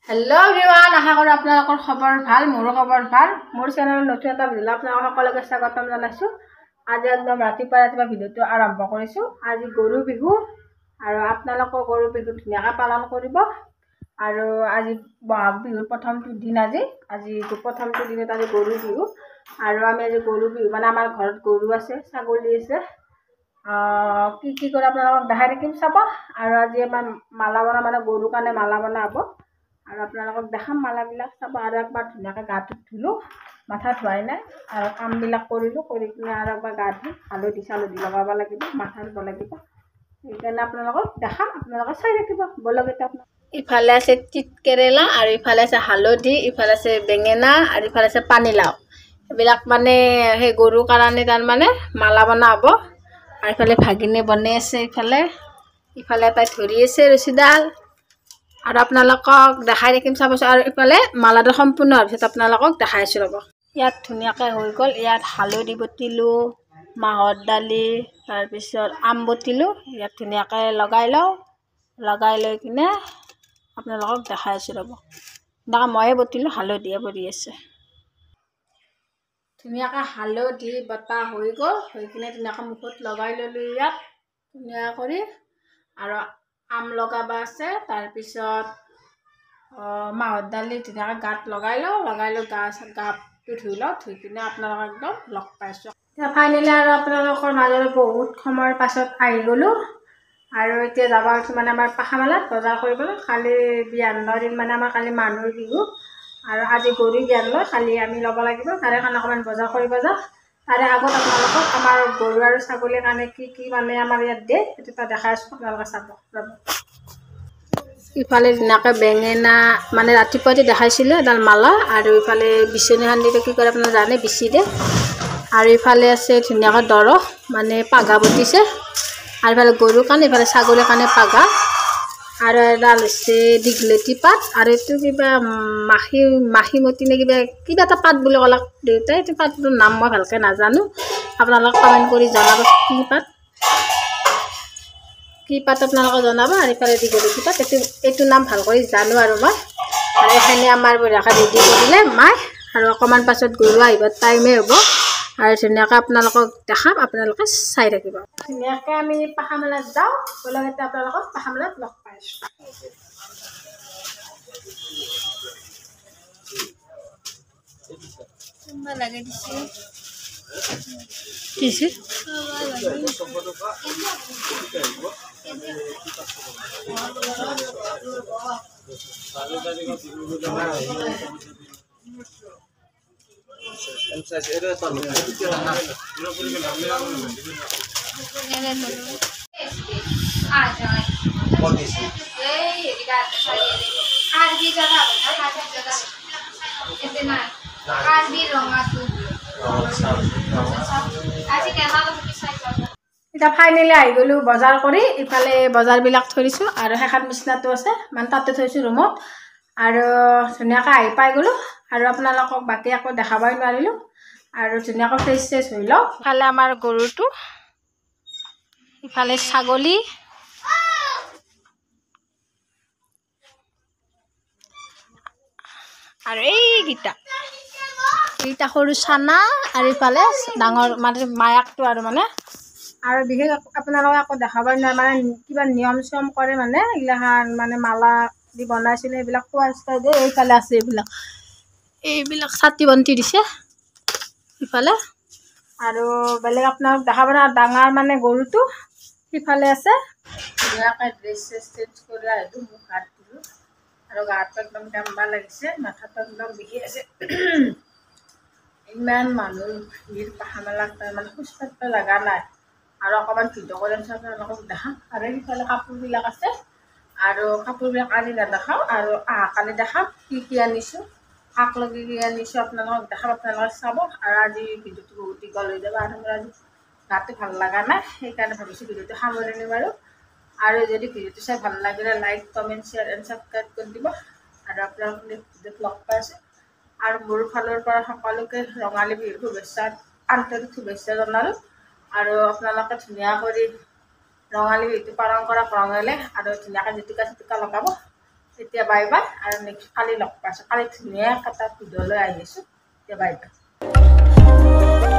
Hello everyone आशा करूँ आपलोकर खबर ভাল मोरो खबर ভাল मोर चैनल नतुन এটা ভিডিও আপোনালোক সকলোকে স্বাগতম জনাইছো। আজি একদম ৰাতিপুৱা ভিডিওটো আৰম্ভ কৰিছো। আজি গৰু বিহু আৰু আপোনালোকৰ গৰু বিহু ধুনীয়াকৈ পালন কৰিব। আৰু আজি বহাগ বিহুৰ প্ৰথমটো দিন আজি প্ৰথমটো দিনত আজি গৰু বিহু আৰু আমি আজি গৰু বিহু মানে আমাৰ ঘৰত গৰু আছে, ছাগলী আছে। কি কৰে আপোনালোকক দেখাই থাকিম চাব। আৰু আজি আমাৰ মালা বনা মানে গৰুৰ কাৰণে মালা বনা হ'ব। আৰু আপোনালোকক দেখাম মালাবিলাক চাব। আৰু একবাৰ ধুনীয়াকৈ গাটো ধুলোঁ, মাথা ধোৱাই নাই আৰু কামবিলাক কৰিলোঁ, কৰি কিনে আৰু একবাৰ গা ধুই হালধি চালধি লগাব লাগিব, মাথা ধুব লাগিব। সেইকাৰণে আপোনালোকক দেখাম, আপোনালোকে চাই থাকিব বলক। এতিয়া আপোনাক ইফালে আছে তিত কেৰেলা আৰু ইফালে আছে হালধি, ইফালে আছে বেঙেনা আৰু ইফালে আছে পানীলাও। এইবিলাক মানে সেই গৰুৰ কাৰণে তাৰমানে মালা বনা হ'ব। আৰু ইফালে ভাগিনী বনাই আছে, ইফালে তাই ধৰি আছে ৰছীডাল। আৰু আপোনালোকক দেখাই থাকিম চাবচোন। আৰু ইফালে মালাটো সম্পূৰ্ণ হোৱাৰ পিছত আপোনালোকক দেখাই আছোঁ ৰ'ব। ইয়াত ধুনীয়াকৈ হৈ গ'ল। ইয়াত হালধি বটিলোঁ, মাহৰ দালি, তাৰপিছত আম বটিলোঁ। ইয়াত ধুনীয়াকৈ লগাই লওঁ, লগাই লৈ কিনে আপোনালোকক দেখাই আছোঁ ৰ'ব। এনেকৈ ময়ে বটিলোঁ, হালধিয়ে পৰি আছে। ধুনীয়াকৈ হালধি বটা হৈ গ'ল, হৈ কিনে ধুনীয়াকৈ মুখত লগাই ল'লোঁ ইয়াত ধুনীয়া কৰি। আৰু আম লগাব আছে, তাৰপিছত মাহৰ দালি ধুনীয়াকৈ গাত লগাই লওঁ, গাটো ধুই লওঁ, ধুই কিনে আপোনালোকক একদম লগ পাইছোঁ। এতিয়া ফাইনেলি আৰু আপোনালোকৰ মাজলৈ বহুত সময়ৰ পাছত আহি গ'লোঁ। আৰু এতিয়া যাব আছোঁ মানে আমাৰ পাখামেলাত বজাৰ কৰিবলৈ। কালি বিয়াৰ দিন মানে আমাৰ কালি মানুহৰ বিহু আৰু আজি গৰু বিয়াৰ লৈ কালি আমি ল'ব লাগিব। তাৰে কাৰণে অকণমান বজাৰ কৰিব যাওঁ। তাৰে আগত আপোনালোকক আমাৰ গৰু আৰু ছাগলীৰ কাৰণে কি মানে আমাৰ ইয়াত দিয়ে সেইটো তাত দেখাই আছোঁ, আপোনালোকে চাব ৰ'ব। ইফালে ধুনীয়াকৈ বেঙেনা মানে ৰাতিপুৱাতে দেখাইছিলোঁ এডাল মালা। আৰু ইফালে বিচনীখন দিলে কি কৰে আপোনালোকে জানে, বিচি দিয়ে। আৰু ইফালে আছে ধুনীয়াকৈ দৰৱ মানে পাঘা বটিছে। আৰু ইফালে গৰুৰ কাৰণে, ইফালে ছাগলীৰ কাৰণে পাঘা। আৰু এডাল হৈছে দীঘলতি পাত। আৰু এইটো কিবা মাখিমতি নে কিবা এটা পাত বুলি ক'লে দেউতাই। এইটো পাতটোৰ নাম মই ভালকৈ নাজানো, আপোনালোকে কমেণ্ট কৰি জনাব কি পাত আপোনালোকে জনাব। আৰু ইফালে দীঘলতি পাত, এইটো নাম ভাল কৰি জানো আৰু মই। আৰু এইখিনি আমাৰ বঢ়িয়াকৈ ৰেডি কৰিলে মায়ে। আৰু অকণমান পাছত গৰু আহিব টাইমেই হ'ব। আৰু ধুনীয়াকৈ আপোনালোকক দেখাম, আপোনালোকে চাই থাকিব। ধুনীয়াকৈ আমি পাখামেলাত যাওঁ বলক। এতিয়া আপোনালোকক পাখামেলাত লগ পাইছোঁ। লাগে দিছে দিছে এতিয়া ফাইনেলি আহি গ'লোঁ বজাৰ কৰি। ইফালে বজাৰবিলাক থৈ দিছোঁ আৰু সেইখন বিচনাটো আছে মানে তাতে থৈছোঁ ৰুমত। আৰু ধুনীয়াকৈ আহি পাই গ'লোঁ। আৰু আপোনালোকক বাকী আকৌ দেখাবই নোৱাৰিলোঁ। আৰু ধুনীয়াকৈ ফ্ৰেছ হৈ লওঁ। ইফালে আমাৰ গৰুটো, ইফালে ছাগলী, আৰু এইকেইটা সৰু চানা। আৰু ইফালে ডাঙৰ মানে মায়াকটো আৰু মানে। আৰু বিশেষ আপোনালোকে আকৌ দেখাবই নোৱাৰে মানে কিবা নিয়ম চিয়ম কৰে মানে এইগিলাখান মানে মালা দি বনাইছিলে এইবিলাক খোৱা চোৱা দিয়ে। এইফালে আছে এইবিলাক চাকি বন্তি দিছে ইফালে। আৰু বেলেগ আপোনালোক দেখাব নোৱাৰে। ডাঙৰ মানে গৰুটো সিফালে আছে। ধুনীয়াকৈ ড্ৰেছ চেঞ্জ কৰি আহিলোঁ, মোক হাত ধুলোঁ আৰু গাটো একদম কেম্বা লাগিছে, মাথাটো একদম বিষি আছে। ইমান মানুহ ভিৰ পাখামেলাত তাৰমানে খোজ কাঢ়িব লগা নাই। আৰু অকণমান ভিডিঅ' কৰি আনিছোঁ আপোনালোকক দেখাম। আৰু সিফালে কাপোৰবিলাক আছে। আৰু কাপোৰবিলাক আজি নেদেখাওঁ, আৰু অহাকালি দেখাম কি আনিছোঁ, কাক লগি কি আনিছোঁ আপোনালোকক দেখাম, আপোনালোকে চাব। আৰু আজি ভিডিঅ'টো বহুত দীঘল হৈ যাব। আৰু মোৰ আজি গাটো ভাল লগা নাই, সেইকাৰণে ভাবিছোঁ ভিডিঅ'টো সামৰণি মাৰোঁ। আৰু যদি ভিডিঅ'টো চাই ভাল লাগিলে like, comment, share and subscribe কৰি দিব। আৰু আপোনালোকক ভিডিঅ'ত লগ পাইছোঁ। আৰু মোৰ ফালৰ পৰা সকলোকে ৰঙালী বিহুৰ শুভেচ্ছা, আন্তৰিক শুভেচ্ছা জনালোঁ। আৰু আপোনালোকে ধুনীয়া কৰি ৰঙালী বিহুটো পালন কৰক ৰঙেলে। আৰু ধুনীয়াকৈ জুতিকা লগাব। এতিয়া বাই বাই আৰু নেক্সট কালি লগ পাইছোঁ কালি ধুনীয়া এটা ভিডিঅ' লৈ আহি আছোঁ এতিয়া বাই বাই